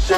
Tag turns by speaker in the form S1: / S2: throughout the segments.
S1: ನಮ್ಮ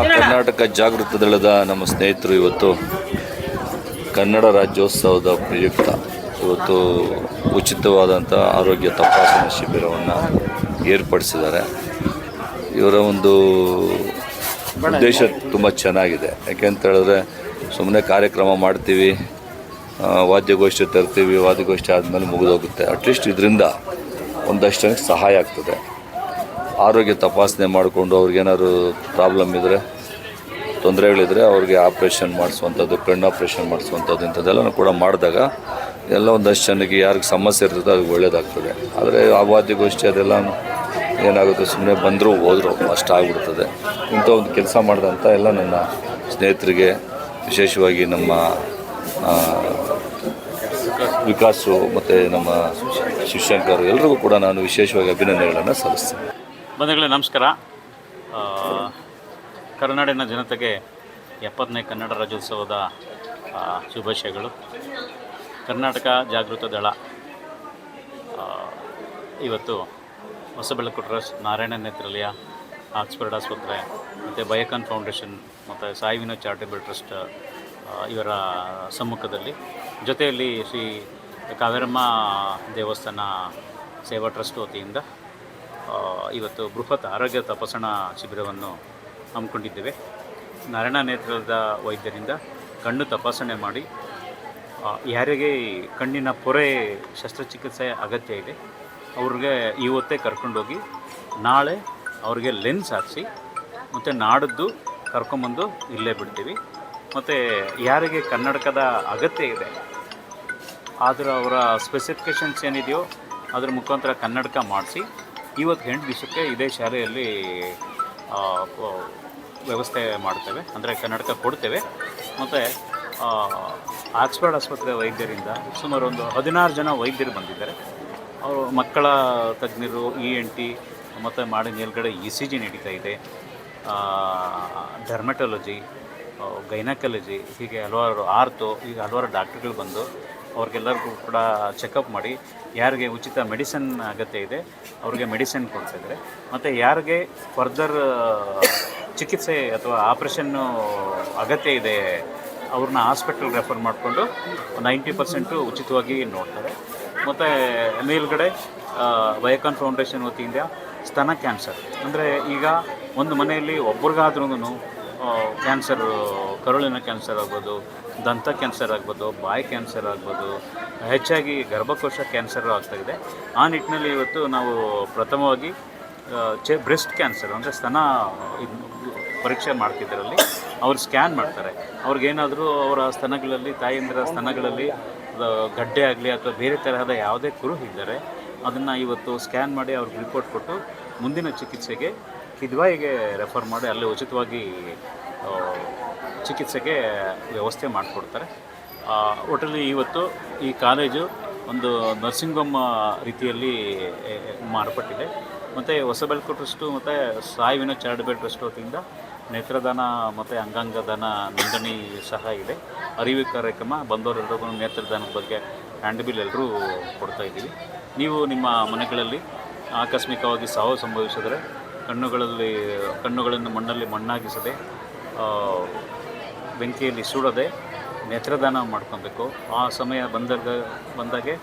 S1: ಕರ್ನಾಟಕ ಜಾಗೃತ ದಳದ ನಮ್ಮ ಸ್ನೇಹಿತರು ಇವತ್ತು ಕನ್ನಡ ರಾಜ್ಯೋತ್ಸವದ ಪ್ರಯುಕ್ತ ಇವತ್ತು ಉಚಿತವಾದಂಥ ಆರೋಗ್ಯ ತಪಾಸಣಾ ಶಿಬಿರವನ್ನು ಏರ್ಪಡಿಸಿದ್ದಾರೆ. ಇವರ ಒಂದು ಉದ್ದೇಶ ತುಂಬ ಚೆನ್ನಾಗಿದೆ. ಯಾಕೆಂತ ಹೇಳಿದ್ರೆ ಸುಮ್ಮನೆ ಕಾರ್ಯಕ್ರಮ ಮಾಡ್ತೀವಿ, ವಾದ್ಯಗೋಷ್ಠಿ ತರ್ತೀವಿ, ವಾದ್ಯಗೋಷ್ಠಿ ಆದಮೇಲೆ ಮುಗಿದೋಗುತ್ತೆ. ಅಟ್ಲೀಸ್ಟ್ ಇದರಿಂದ ಒಂದಷ್ಟು ಜನಕ್ಕೆ ಸಹಾಯ ಆಗ್ತದೆ. ಆರೋಗ್ಯ ತಪಾಸಣೆ ಮಾಡಿಕೊಂಡು ಅವ್ರಿಗೇನಾದ್ರು ಪ್ರಾಬ್ಲಮ್ ಇದ್ದರೆ, ತೊಂದರೆಗಳಿದ್ರೆ ಅವ್ರಿಗೆ ಆಪ್ರೇಷನ್ ಮಾಡಿಸುವಂಥದ್ದು, ಕಣ್ಣು ಆಪ್ರೇಷನ್ ಮಾಡಿಸುವಂಥದ್ದು ಇಂಥದ್ದೆಲ್ಲನೂ ಕೂಡ ಮಾಡಿದಾಗ ಎಲ್ಲ ಒಂದಷ್ಟು ಜನಕ್ಕೆ ಯಾರಿಗೆ ಸಮಸ್ಯೆ ಇರ್ತದೆ ಅದು ಒಳ್ಳೆಯದಾಗ್ತದೆ. ಆದರೆ ಆ ವಾದ್ಯಗೋಷ್ಠಿ ಅದೆಲ್ಲ ಏನಾಗುತ್ತೆ, ಸುಮ್ಮನೆ ಬಂದರೂ ಹೋದರೂ ಅಷ್ಟಾಗ್ಬಿಡ್ತದೆ. ಇಂಥ ಒಂದು ಕೆಲಸ ಮಾಡಿದಂಥ ಎಲ್ಲ ನನ್ನ ಸ್ನೇಹಿತರಿಗೆ, ವಿಶೇಷವಾಗಿ ನಮ್ಮ ವಿಕಾಸು ಮತ್ತು ನಮ್ಮ ಶಿವಶಂಕರ್ ಎಲ್ಲರಿಗೂ ಕೂಡ ನಾನು ವಿಶೇಷವಾಗಿ ಅಭಿನಂದನೆಗಳನ್ನು ಸಲ್ಲಿಸ್ತೀನಿ.
S2: ಬಂಧುಗಳೇ ನಮಸ್ಕಾರ. ಕರುನಾಡಿನ ಜನತೆಗೆ 70ನೇ ಕನ್ನಡ ರಾಜ್ಯೋತ್ಸವದ ಶುಭಾಶಯಗಳು. ಕರ್ನಾಟಕ ಜಾಗೃತ ದಳ ಇವತ್ತು ಹೊಸಬೆಳಕು ಟ್ರಸ್ಟ್, ನಾರಾಯಣ ನೇತ್ರಾಲಯ, ಆಕ್ಸ್ಫರ್ಡ್ ಆಸ್ಪತ್ರೆ ಮತ್ತು ಬಯಕಾನ್ ಫೌಂಡೇಶನ್ ಮತ್ತು ಸಾಯಿ ವಿನೋದ್ ಚಾರಿಟೇಬಲ್ ಟ್ರಸ್ಟ್ ಇವರ ಸಮ್ಮುಖದಲ್ಲಿ, ಜೊತೆಯಲ್ಲಿ ಶ್ರೀ ಕಾವೇರಮ್ಮ ದೇವಸ್ಥಾನ ಸೇವಾ ಟ್ರಸ್ಟ್ ವತಿಯಿಂದ ಇವತ್ತು ಬೃಹತ್ ಆರೋಗ್ಯ ತಪಾಸಣಾ ಶಿಬಿರವನ್ನು ಹಮ್ಮಿಕೊಂಡಿದ್ದೇವೆ. ನಾರಾಯಣ ನೇತ್ರದ ವೈದ್ಯರಿಂದ ಕಣ್ಣು ತಪಾಸಣೆ ಮಾಡಿ ಯಾರಿಗೆ ಕಣ್ಣಿನ ಪೊರೆ ಶಸ್ತ್ರಚಿಕಿತ್ಸೆ ಅಗತ್ಯ ಇದೆ ಅವ್ರಿಗೆ ಇವತ್ತೇ ಕರ್ಕೊಂಡೋಗಿ ನಾಳೆ ಅವ್ರಿಗೆ ಲೆನ್ಸ್ ಹಾಕಿಸಿ ಮತ್ತು ನಾಡಿದ್ದು ಕರ್ಕೊಂಬಂದು ಇಲ್ಲೇ ಬಿಡ್ತೀವಿ. ಮತ್ತು ಯಾರಿಗೆ ಕನ್ನಡಕದ ಅಗತ್ಯ ಇದೆ ಆದರೆ ಅವರ ಸ್ಪೆಸಿಫಿಕೇಷನ್ಸ್ ಏನಿದೆಯೋ ಅದ್ರ ಮುಖಾಂತರ ಕನ್ನಡಕ ಮಾಡಿಸಿ ಇವತ್ತು 8 ದಿವಸಕ್ಕೆ ಇದೇ ಶಾಲೆಯಲ್ಲಿ ವ್ಯವಸ್ಥೆ ಮಾಡ್ತೇವೆ, ಅಂದರೆ ಕನ್ನಡಕ ಕೊಡ್ತೇವೆ. ಮತ್ತು ಆಕ್ಸ್ಫರ್ಡ್ ಆಸ್ಪತ್ರೆ ವೈದ್ಯರಿಂದ ಸುಮಾರು ಒಂದು 16 ಜನ ವೈದ್ಯರು ಬಂದಿದ್ದಾರೆ. ಅವರು ಮಕ್ಕಳ ತಜ್ಞರು, ENT ಮತ್ತು ಮಾಡಿ ಮೇಲ್ಗಡೆ ECG ನಡೀತಾ ಇದೆ, ಡರ್ಮಟಾಲಜಿ, ಗೈನಕಾಲಜಿ, ಹೀಗೆ ಹಲವಾರು ಆರ್ತೋ, ಈಗ ಹಲವಾರು ಡಾಕ್ಟ್ರುಗಳು ಬಂದು ಅವ್ರಿಗೆಲ್ಲರಿಗೂ ಕೂಡ ಚೆಕಪ್ ಮಾಡಿ ಯಾರಿಗೆ ಉಚಿತ ಮೆಡಿಸಿನ್ ಅಗತ್ಯ ಇದೆ ಅವ್ರಿಗೆ ಮೆಡಿಸಿನ್ ಕೊಡ್ತಾಯಿದ್ದಾರೆ. ಮತ್ತು ಯಾರಿಗೆ ಫರ್ದರ್ ಚಿಕಿತ್ಸೆ ಅಥವಾ ಆಪ್ರೇಷನ್ನು ಅಗತ್ಯ ಇದೆ ಅವ್ರನ್ನ ಹಾಸ್ಪಿಟಲ್ಗೆ ರೆಫರ್ ಮಾಡಿಕೊಂಡು 90% ಉಚಿತವಾಗಿ ನೋಡ್ತಾರೆ. ಮತ್ತು ಮೇಲ್ಗಡೆ ಬಯಕಾನ್ ಫೌಂಡೇಶನ್ ವತಿಯಿಂದ ಸ್ತನ ಕ್ಯಾನ್ಸರ್, ಅಂದರೆ ಈಗ ಒಂದು ಮನೆಯಲ್ಲಿ ಒಬ್ರಿಗಾದ್ರೂ ಕ್ಯಾನ್ಸರು, ಕರುಳಿನ ಕ್ಯಾನ್ಸರ್ ಆಗ್ಬೋದು, ದಂತ ಕ್ಯಾನ್ಸರ್ ಆಗ್ಬೋದು, ಬಾಯಿ ಕ್ಯಾನ್ಸರ್ ಆಗ್ಬೋದು, ಹೆಚ್ಚಾಗಿ ಗರ್ಭಕೋಶ ಕ್ಯಾನ್ಸರು ಆಗ್ತಾಯಿದೆ. ಆ ನಿಟ್ಟಿನಲ್ಲಿ ಇವತ್ತು ನಾವು ಪ್ರಥಮವಾಗಿ ಬ್ರೆಸ್ಟ್ ಕ್ಯಾನ್ಸರ್ ಅಂದರೆ ಸ್ತನ ಪರೀಕ್ಷೆ ಮಾಡ್ತಿದ್ದರಲ್ಲಿ ಅವ್ರು ಸ್ಕ್ಯಾನ್ ಮಾಡ್ತಾರೆ. ಅವ್ರಿಗೇನಾದರೂ ಅವರ ಸ್ತನಗಳಲ್ಲಿ, ತಾಯಂದಿರ ಸ್ತನಗಳಲ್ಲಿ ಗಡ್ಡೆ ಆಗಲಿ ಅಥವಾ ಬೇರೆ ತರಹದ ಯಾವುದೇ ಕುರುಹು ಇದ್ದರೆ ಅದನ್ನು ಇವತ್ತು ಸ್ಕ್ಯಾನ್ ಮಾಡಿ ಅವ್ರಿಗೆ ರಿಪೋರ್ಟ್ ಕೊಟ್ಟು ಮುಂದಿನ ಚಿಕಿತ್ಸೆಗೆ ಕಿದ್ವಾಯಿಗೆ ರೆಫರ್ ಮಾಡಿ ಅಲ್ಲಿ ಉಚಿತವಾಗಿ ಚಿಕಿತ್ಸೆಗೆ ವ್ಯವಸ್ಥೆ ಮಾಡಿಕೊಡ್ತಾರೆ. ಒಟ್ಟಲ್ಲಿ ಇವತ್ತು ಈ ಕಾಲೇಜು ಒಂದು ನರ್ಸಿಂಗ್ ಹೋಮ್ ರೀತಿಯಲ್ಲಿ ಮಾರ್ಪಟ್ಟಿದೆ. ಮತ್ತು ಹೊಸಬೆಳಕು ಟ್ರಸ್ಟು ಮತ್ತು ಸಾಯಿ ವಿನೋದ್ ಚಾರಿಟಬಲ್ ಟ್ರಸ್ಟ್ ವತಿಯಿಂದ ನೇತ್ರದಾನ ಮತ್ತು ಅಂಗಾಂಗ ದಾನ ನೋಂದಣಿ ಸಹ ಇದೆ. ಅರಿವು ಕಾರ್ಯಕ್ರಮ ಬಂದವರೆಲ್ಲರಿಗೂ ನೇತ್ರದಾನದ ಬಗ್ಗೆ ಹ್ಯಾಂಡ್ ಬಿಲ್ ಎಲ್ಲರೂ ಕೊಡ್ತಾಯಿದ್ದೀವಿ. ನೀವು ನಿಮ್ಮ ಮನೆಗಳಲ್ಲಿ ಆಕಸ್ಮಿಕವಾಗಿ ಸಾವು ಸಂಭವಿಸಿದರೆ ಕಣ್ಣುಗಳನ್ನು ಮಣ್ಣಲ್ಲಿ ಮಣ್ಣಾಗಿಸದೆ, ಬೆಂಕಿಯಲ್ಲಿ ಸುಡದೆ ನೇತ್ರದಾನ ಮಾಡ್ಕೊಬೇಕು. ಆ ಸಮಯ ಬಂದಾಗೆ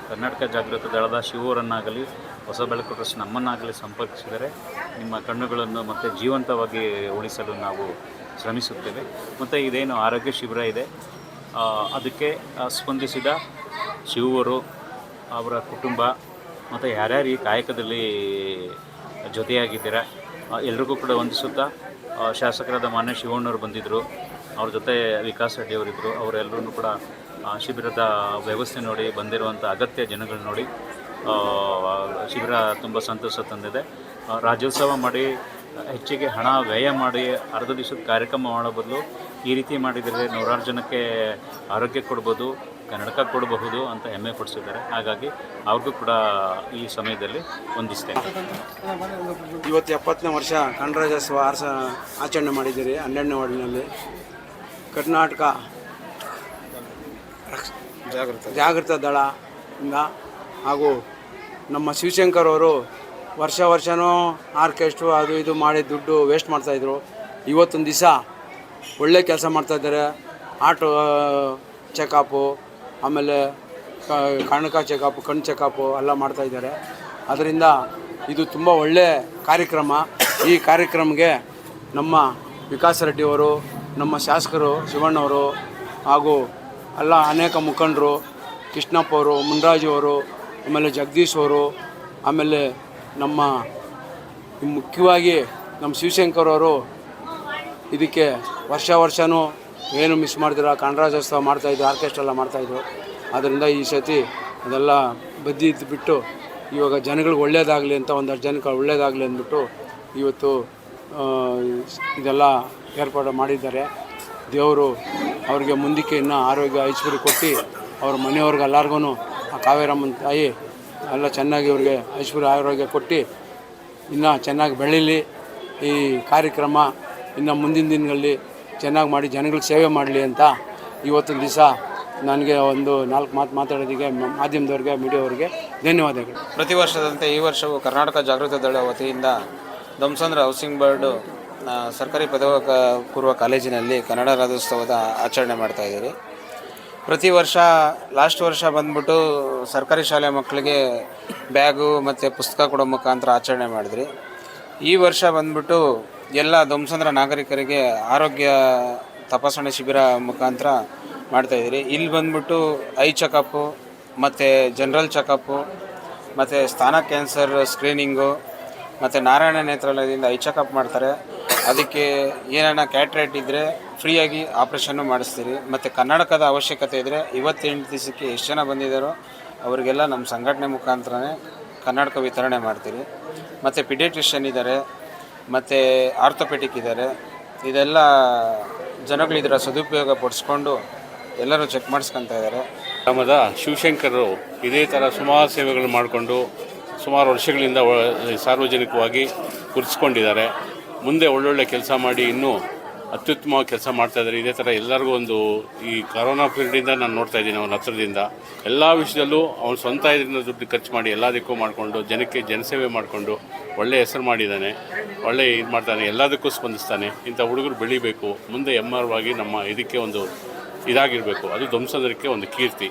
S2: ಕರ್ನಾಟಕ ಜಾಗೃತ ದಳದ ಶಿವರನ್ನಾಗಲಿ ಹೊಸಬೆಳಕು ಟ್ರಸ್ಟ್ ನಮ್ಮನ್ನಾಗಲಿ ಸಂಪರ್ಕಿಸಿದರೆ ನಿಮ್ಮ ಕಣ್ಣುಗಳನ್ನು ಮತ್ತೆ ಜೀವಂತವಾಗಿ ಉಳಿಸಲು ನಾವು ಶ್ರಮಿಸುತ್ತೇವೆ. ಮತ್ತು ಇದೇನು ಆರೋಗ್ಯ ಶಿಬಿರ ಇದೆ, ಅದಕ್ಕೆ ಸ್ಪಂದಿಸಿದ ಶಿವರು, ಅವರ ಕುಟುಂಬ ಮತ್ತು ಯಾರ್ಯಾರು ಈ ಕಾಯಕದಲ್ಲಿ ಜೊತೆಯಾಗಿದ್ದೀರಾ ಎಲ್ರಿಗೂ ಕೂಡ ವಂದಿಸುತ್ತಾ, ಶಾಸಕರಾದ ಮಾನ್ಯ ಶಿವಣ್ಣವರು ಬಂದಿದ್ದರು, ಅವ್ರ ಜೊತೆ ವಿಕಾಸ್ ರೆಡ್ಡಿಯವರಿದ್ದರು. ಅವರೆಲ್ಲರೂ ಕೂಡ ಶಿಬಿರದ ವ್ಯವಸ್ಥೆ ನೋಡಿ, ಬಂದಿರುವಂಥ ಅಗತ್ಯ ಜನಗಳು ನೋಡಿ ಶಿಬಿರ ತುಂಬ ಸಂತೋಷ ತಂದಿದೆ. ರಾಜ್ಯೋತ್ಸವ ಮಾಡಿ ಹೆಚ್ಚಿಗೆ ಹಣ ವ್ಯಯ ಮಾಡಿ ಅರ್ಧ ದಿವಸದ ಕಾರ್ಯಕ್ರಮ ಮಾಡೋ ಬದಲು ಈ ರೀತಿ ಮಾಡಿದರೆ ನೂರಾರು ಜನಕ್ಕೆ ಆರೋಗ್ಯ ಕೊಡ್ಬೋದು, ಕನ್ನಡಕ ಕೊಡಬಹುದು ಅಂತ ಹೆಮ್ಮೆ ಪಡಿಸಿದ್ದಾರೆ. ಹಾಗಾಗಿ ಅವ್ರಿಗೂ ಕೂಡ ಈ ಸಮಯದಲ್ಲಿ ವಂದಿಸ್ತೇನೆ.
S3: ಇವತ್ತು 70ನೇ ವರ್ಷ ಕನ್ನಡರಾಜ್ಯೋತ್ಸವ ಆಚರಣೆ ಮಾಡಿದ್ದೀರಿ 12ನೇ ವಾರ್ಡಿನಲ್ಲಿ. ಕರ್ನಾಟಕ ಜಾಗೃತ ದಳದಿಂದ ಹಾಗೂ ನಮ್ಮ ಶಿವಶಂಕರ್ ಅವರು ವರ್ಷವೂ ಆರ್ಕೆಸ್ಟ್ರು ಅದು ಇದು ಮಾಡಿ ದುಡ್ಡು ವೇಸ್ಟ್ ಮಾಡ್ತಾಯಿದ್ರು. ಇವತ್ತೊಂದು ದಿವಸ ಒಳ್ಳೆ ಕೆಲಸ ಮಾಡ್ತಾಯಿದ್ದಾರೆ. ಆಟೋ ಚೆಕಪ್ಪು, ಆಮೇಲೆ ಕಣಕ ಚೆಕಪ್ಪು, ಕಣ್ಣು ಚೆಕಪ್ಪು ಎಲ್ಲ ಮಾಡ್ತಾಯಿದ್ದಾರೆ. ಅದರಿಂದ ಇದು ತುಂಬ ಒಳ್ಳೆಯ ಕಾರ್ಯಕ್ರಮ. ಈ ಕಾರ್ಯಕ್ರಮಕ್ಕೆ ನಮ್ಮ ವಿಕಾಸ್ ರೆಡ್ಡಿಯವರು, ನಮ್ಮ ಶಾಸಕರು ಶಿವಣ್ಣವರು ಹಾಗೂ ಎಲ್ಲ ಅನೇಕ ಮುಖಂಡರು, ಕೃಷ್ಣಪ್ಪ ಅವರು, ಮುನ್ರಾಜು ಅವರು, ಆಮೇಲೆ ಜಗದೀಶ್ ಅವರು, ಆಮೇಲೆ ನಮ್ಮ ಮುಖ್ಯವಾಗಿ ನಮ್ಮ ಶಿವಶಂಕರ್ ಅವರು ಇದಕ್ಕೆ ವರ್ಷವೂ ಏನು ಮಿಸ್ ಮಾಡ್ತೀರ ಕನ್ನಡರಾಜ್ಯೋತ್ಸವ ಮಾಡ್ತಾಯಿದ್ರು, ಆರ್ಕೆಸ್ಟ್ರಾ ಎಲ್ಲ ಮಾಡ್ತಾಯಿದ್ರು. ಆದ್ದರಿಂದ ಈ ಸತಿ ಅದೆಲ್ಲ ಬದ್ದಿದ್ದು ಬಿಟ್ಟು ಇವಾಗ ಜನಗಳಿಗೆ ಒಳ್ಳೆಯದಾಗಲಿ ಅಂತ, ಒಂದಷ್ಟು ಜನಕ್ಕೆ ಒಳ್ಳೆಯದಾಗಲಿ ಅಂದ್ಬಿಟ್ಟು ಇವತ್ತು ಇದೆಲ್ಲ ಏರ್ಪಾಡು ಮಾಡಿದ್ದಾರೆ. ದೇವರು ಅವ್ರಿಗೆ ಮುಂದಕ್ಕೆ ಇನ್ನೂ ಆರೋಗ್ಯ ಐಶ್ವರ್ಯ ಕೊಟ್ಟು ಅವ್ರ ಮನೆಯವ್ರಿಗೆ ಎಲ್ಲರಿಗೂ ಆ ಕಾವೇರಮ್ಮನ ತಾಯಿ ಎಲ್ಲ ಚೆನ್ನಾಗಿ ಇವ್ರಿಗೆ ಐಶ್ವರ್ಯ ಆರೋಗ್ಯ ಕೊಟ್ಟು ಇನ್ನೂ ಚೆನ್ನಾಗಿ ಬೆಳೀಲಿ. ಈ ಕಾರ್ಯಕ್ರಮ ಇನ್ನು ಮುಂದಿನ ದಿನಗಳಲ್ಲಿ ಚೆನ್ನಾಗಿ ಮಾಡಿ ಜನಗಳಿಗೆ ಸೇವೆ ಮಾಡಲಿ ಅಂತ ಇವತ್ತೊಂದು ದಿವಸ ನನಗೆ ಒಂದು 4 ಮಾತು ಮಾತಾಡೋದಕ್ಕೆ ಮಾಧ್ಯಮದವ್ರಿಗೆ, ಮೀಡಿಯಾವ್ರಿಗೆ ಧನ್ಯವಾದಗಳು.
S4: ಪ್ರತಿ ವರ್ಷದಂತೆ ಈ ವರ್ಷವೂ ಕರ್ನಾಟಕ ಜಾಗೃತ ದಳ ವತಿಯಿಂದ ದೊಮ್ಸಂದ್ರ ಹೌಸಿಂಗ್ ಬೋರ್ಡು ಸರ್ಕಾರಿ ಪದವಿ ಪೂರ್ವ ಕಾಲೇಜಿನಲ್ಲಿ ಕನ್ನಡ ರಾಜ್ಯೋತ್ಸವದ ಆಚರಣೆ ಮಾಡ್ತಾಯಿದ್ದೀರಿ. ಪ್ರತಿ ವರ್ಷ ಲಾಸ್ಟ್ ವರ್ಷ ಬಂದ್ಬಿಟ್ಟು ಸರ್ಕಾರಿ ಶಾಲೆ ಮಕ್ಕಳಿಗೆ ಬ್ಯಾಗು ಮತ್ತು ಪುಸ್ತಕ ಕೊಡೋ ಮುಖಾಂತರ ಆಚರಣೆ ಮಾಡಿದ್ರಿ. ಈ ವರ್ಷ ಬಂದ್ಬಿಟ್ಟು ಎಲ್ಲ ದೊಮ್ಸಂದ್ರ ನಾಗರಿಕರಿಗೆ ಆರೋಗ್ಯ ತಪಾಸಣೆ ಶಿಬಿರ ಮುಖಾಂತರ ಮಾಡ್ತಾಯಿದ್ದೀರಿ. ಇಲ್ಲಿ ಬಂದ್ಬಿಟ್ಟು ಐ ಚೆಕಪ್ಪು ಮತ್ತು ಜನರಲ್ ಚೆಕಪ್ಪು ಮತ್ತು ಸ್ತನ ಕ್ಯಾನ್ಸರ್ ಸ್ಕ್ರೀನಿಂಗು ಮತ್ತು ನಾರಾಯಣ ನೇತ್ರಾಲಯದಿಂದ ಐ ಚೆಕಪ್ ಮಾಡ್ತಾರೆ. ಅದಕ್ಕೆ ಏನಾನ ಕ್ಯಾಟ್ರೇಟ್ ಇದ್ದರೆ ಫ್ರೀಯಾಗಿ ಆಪ್ರೇಷನ್ನು ಮಾಡಿಸ್ತೀರಿ. ಮತ್ತು ಕನ್ನಡಕದ ಅವಶ್ಯಕತೆ ಇದ್ದರೆ 28 ದಿವಸಕ್ಕೆ ಎಷ್ಟು ಜನ ಬಂದಿದ್ದಾರೋ ಅವರಿಗೆಲ್ಲ ನಮ್ಮ ಸಂಘಟನೆ ಮುಖಾಂತರನೇ ಕನ್ನಡಕ ವಿತರಣೆ ಮಾಡ್ತೀರಿ. ಮತ್ತು ಪಿಡಿಯಾಟ್ರಿಷಿಯನ್ ಇದ್ದಾರೆ, ಮತ್ತು ಆರ್ಥೋಪೆಟಿಕ್ ಇದ್ದಾರೆ. ಇದೆಲ್ಲ ಜನಗಳು ಇದರ ಸದುಪಯೋಗ ಪಡಿಸ್ಕೊಂಡು ಎಲ್ಲರೂ ಚೆಕ್ ಮಾಡಿಸ್ಕೊತಾ ಇದ್ದಾರೆ.
S5: ಗ್ರಾಮದ ಶಿವಶಂಕರರು ಇದೇ ಥರ ಸುಮಾರು ಸೇವೆಗಳು ಮಾಡಿಕೊಂಡು ಸುಮಾರು ವರ್ಷಗಳಿಂದ ಸಾರ್ವಜನಿಕವಾಗಿ ಗುರುತಿಸ್ಕೊಂಡಿದ್ದಾರೆ. ಮುಂದೆ ಒಳ್ಳೊಳ್ಳೆ ಕೆಲಸ ಮಾಡಿ ಇನ್ನೂ ಅತ್ಯುತ್ತಮವಾಗಿ ಕೆಲಸ ಮಾಡ್ತಾಯಿದ್ದಾರೆ. ಇದೇ ಥರ ಎಲ್ಲರಿಗೂ ಒಂದು ಈ ಕರೋನಾ ಪೀರಿಯಡಿಂದ ನಾನು ನೋಡ್ತಾ ಇದ್ದೀನಿ ಅವನ ಹತ್ರದಿಂದ ಎಲ್ಲ ವಿಷಯದಲ್ಲೂ ಅವನು ಸ್ವಂತ ಇದರಿಂದ ದುಡ್ಡು ಖರ್ಚು ಮಾಡಿ ಎಲ್ಲದಕ್ಕೂ ಮಾಡಿಕೊಂಡು ಜನಕ್ಕೆ ಜನಸೇವೆ ಮಾಡಿಕೊಂಡು ಒಳ್ಳೆ ಹೆಸರು ಮಾಡಿದ್ದಾನೆ, ಒಳ್ಳೆ ಇದು ಮಾಡ್ತಾನೆ, ಎಲ್ಲದಕ್ಕೂ ಸ್ಪಂದಿಸ್ತಾನೆ. ಇಂಥ ಹುಡುಗರು ಬೆಳಿಬೇಕು, ಮುಂದೆ ಎಮ್ಮರವಾಗಿ ನಮ್ಮ ಇದಕ್ಕೆ ಒಂದು ಇದಾಗಿರಬೇಕು. ಅದು ದೊಮ್ಸಂದ್ರಕ್ಕೆ ಒಂದು ಕೀರ್ತಿ.